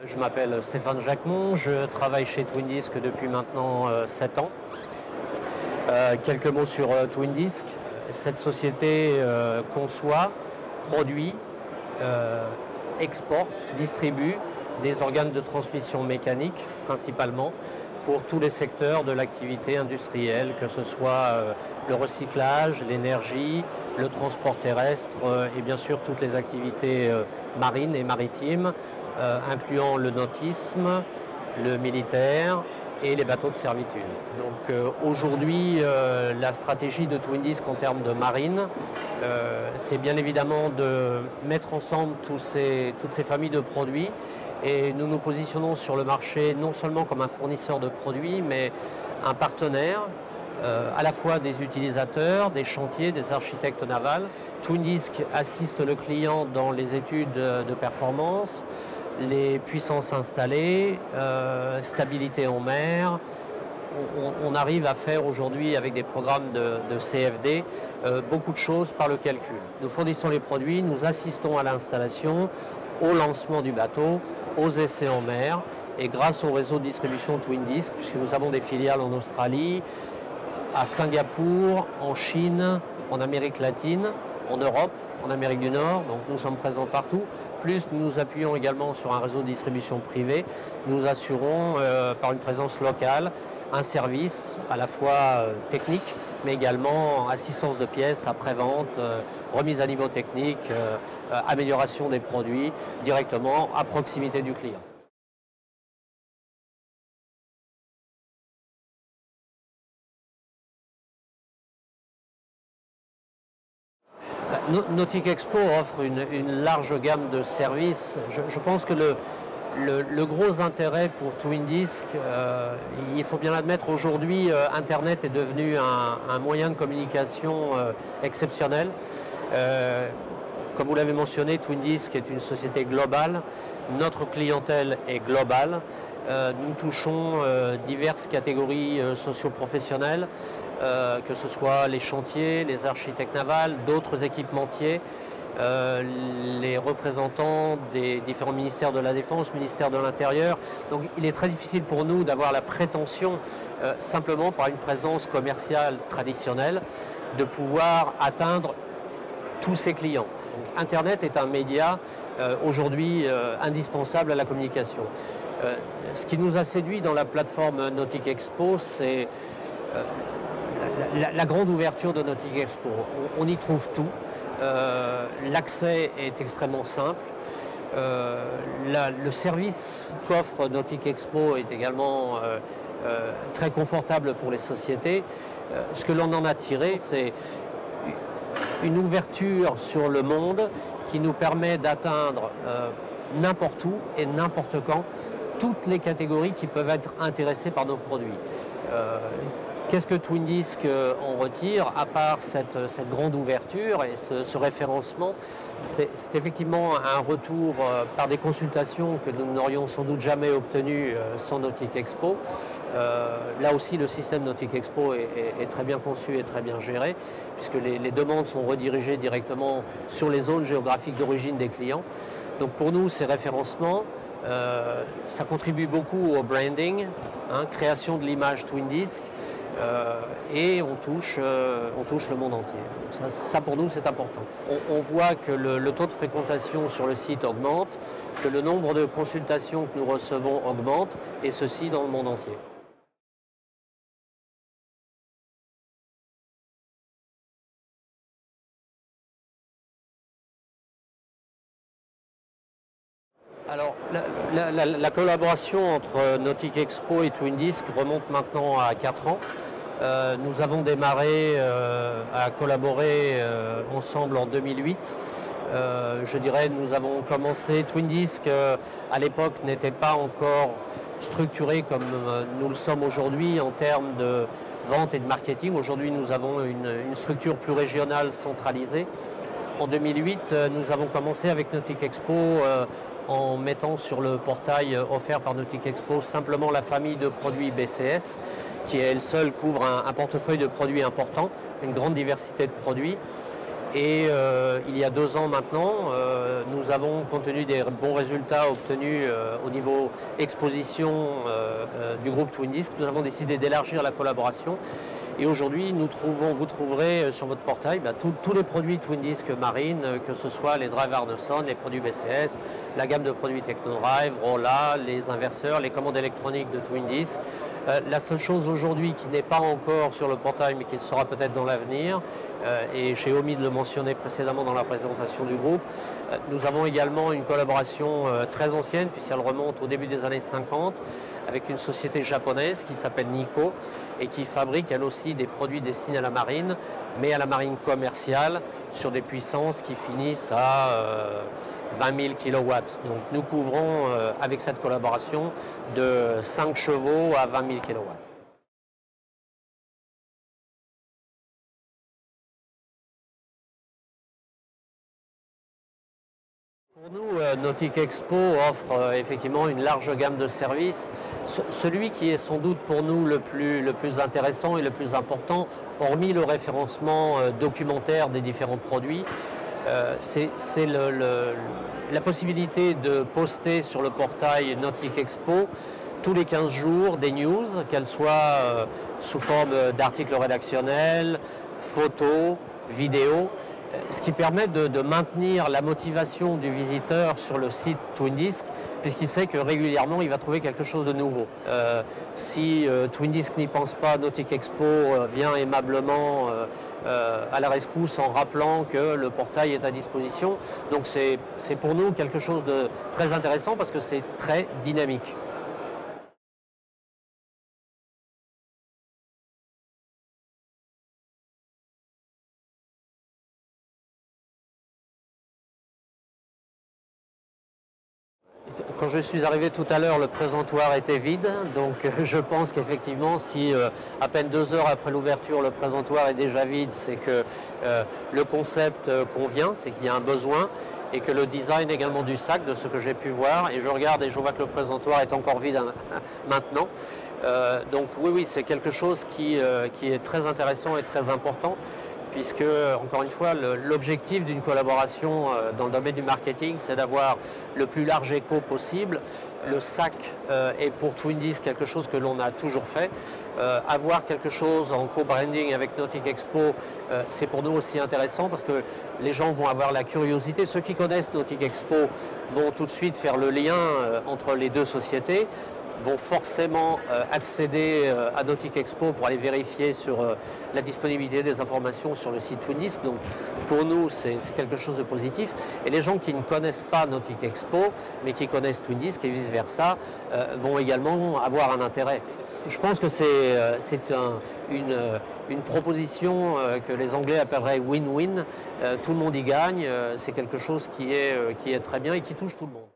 Je m'appelle Stéphane Jacquemont, je travaille chez Twin Disc depuis maintenant 7 ans. Quelques mots sur Twin Disc. Cette société conçoit, produit, exporte, distribue des organes de transmission mécanique principalement pour tous les secteurs de l'activité industrielle, que ce soit le recyclage, l'énergie, le transport terrestre et bien sûr toutes les activités marines et maritimes, incluant le nautisme, le militaire et les bateaux de servitude. Donc aujourd'hui, la stratégie de Twin Disc en termes de marine, c'est bien évidemment de mettre ensemble toutes ces familles de produits. Et nous nous positionnons sur le marché non seulement comme un fournisseur de produits, mais un partenaire à la fois des utilisateurs, des chantiers, des architectes navals. Twin Disc assiste le client dans les études de performance, les puissances installées, stabilité en mer. On arrive à faire aujourd'hui avec des programmes de CFD beaucoup de choses par le calcul. Nous fournissons les produits, nous assistons à l'installation, au lancement du bateau, aux essais en mer, et grâce au réseau de distribution Twin Disc, puisque nous avons des filiales en Australie, à Singapour, en Chine, en Amérique latine, en Europe, en Amérique du Nord, donc nous sommes présents partout. Plus nous nous appuyons également sur un réseau de distribution privé, nous assurons par une présence locale un service à la fois technique, mais également assistance de pièces, après-vente, remise à niveau technique, amélioration des produits directement à proximité du client. Nautic Expo offre une large gamme de services. Je pense que le gros intérêt pour Twin Disc, il faut bien l'admettre, aujourd'hui Internet est devenu un moyen de communication exceptionnel. Comme vous l'avez mentionné, Twin Disc est une société globale, notre clientèle est globale. Nous touchons diverses catégories socio-professionnelles, que ce soit les chantiers, les architectes navals, d'autres équipementiers, les représentants des différents ministères de la Défense, ministère de l'Intérieur. Donc il est très difficile pour nous d'avoir la prétention, simplement par une présence commerciale traditionnelle, de pouvoir atteindre tous ses clients. Donc, Internet est un média aujourd'hui indispensable à la communication. Ce qui nous a séduit dans la plateforme Nautic Expo, c'est la grande ouverture de Nautic Expo. On y trouve tout. L'accès est extrêmement simple. Le service qu'offre Nautic Expo est également très confortable pour les sociétés. Ce que l'on en a tiré, c'est une ouverture sur le monde qui nous permet d'atteindre n'importe où et n'importe quand toutes les catégories qui peuvent être intéressées par nos produits. Qu'est-ce que Twin Disc en retire, à part cette grande ouverture et ce référencement? C'est effectivement un retour par des consultations que nous n'aurions sans doute jamais obtenues sans Nautic Expo. Là aussi, le système Nautic Expo est très bien conçu et très bien géré, puisque les demandes sont redirigées directement sur les zones géographiques d'origine des clients. Donc pour nous, ces référencements, ça contribue beaucoup au branding, création de l'image Twin Disc, et on touche le monde entier. Donc ça pour nous c'est important. On voit que le taux de fréquentation sur le site augmente, que le nombre de consultations que nous recevons augmente, et ceci dans le monde entier. Alors, la collaboration entre Nautic Expo et Twin Disc remonte maintenant à 4 ans. Nous avons démarré à collaborer ensemble en 2008. Je dirais nous avons commencé, Twin Disc à l'époque n'était pas encore structuré comme nous le sommes aujourd'hui en termes de vente et de marketing. Aujourd'hui nous avons une structure plus régionale centralisée. En 2008, nous avons commencé avec Nautic Expo en mettant sur le portail offert par Nautic Expo simplement la famille de produits BCS, qui elle seule couvre un portefeuille de produits important, une grande diversité de produits. Et il y a 2 ans maintenant, nous avons, compte tenu des bons résultats obtenus au niveau exposition du groupe Twin Disc, nous avons décidé d'élargir la collaboration. Et aujourd'hui, vous trouverez sur votre portail tous les produits Twin Disc Marine, que ce soit les drives Arneson, les produits BCS, la gamme de produits TechnoDrive, Rolla, les inverseurs, les commandes électroniques de Twin Disc. La seule chose aujourd'hui qui n'est pas encore sur le portail, mais qui le sera peut-être dans l'avenir, et j'ai omis de le mentionner précédemment dans la présentation du groupe, nous avons également une collaboration très ancienne, puisqu'elle remonte au début des années 50, avec une société japonaise qui s'appelle Nikko, et qui fabrique elle aussi des produits destinés à la marine, mais à la marine commerciale, sur des puissances qui finissent à 20 000 kW. Donc nous couvrons avec cette collaboration de 5 chevaux à 20 000 kW. Pour nous, Nautic Expo offre effectivement une large gamme de services. Celui qui est sans doute pour nous le plus intéressant et le plus important, hormis le référencement documentaire des différents produits, c'est la possibilité de poster sur le portail Nautic Expo tous les 15 jours des news, qu'elles soient sous forme d'articles rédactionnels, photos, vidéos, ce qui permet de maintenir la motivation du visiteur sur le site Twin Disc, puisqu'il sait que régulièrement il va trouver quelque chose de nouveau. Si Twin Disc n'y pense pas, Nautic Expo vient aimablement à la rescousse en rappelant que le portail est à disposition. Donc c'est pour nous quelque chose de très intéressant parce que c'est très dynamique. Quand je suis arrivé tout à l'heure, le présentoir était vide, donc je pense qu'effectivement, si à peine 2 heures après l'ouverture, le présentoir est déjà vide, c'est que le concept convient, c'est qu'il y a un besoin, et que le design également du sac, de ce que j'ai pu voir, et je regarde et je vois que le présentoir est encore vide maintenant. Donc oui, c'est quelque chose qui est très intéressant et très important, puisque, encore une fois, l'objectif d'une collaboration dans le domaine du marketing, c'est d'avoir le plus large écho possible. Le sac est pour Twin Disc quelque chose que l'on a toujours fait. Avoir quelque chose en co-branding avec Nautic Expo, c'est pour nous aussi intéressant parce que les gens vont avoir la curiosité. Ceux qui connaissent Nautic Expo vont tout de suite faire le lien entre les deux sociétés, vont forcément accéder à Nautic Expo pour aller vérifier sur la disponibilité des informations sur le site Twin Disc. Donc pour nous, c'est quelque chose de positif. Et les gens qui ne connaissent pas Nautic Expo, mais qui connaissent Twin Disc et vice-versa, vont également avoir un intérêt. Je pense que c'est une proposition que les Anglais appelleraient win-win. Tout le monde y gagne. C'est quelque chose qui est très bien et qui touche tout le monde.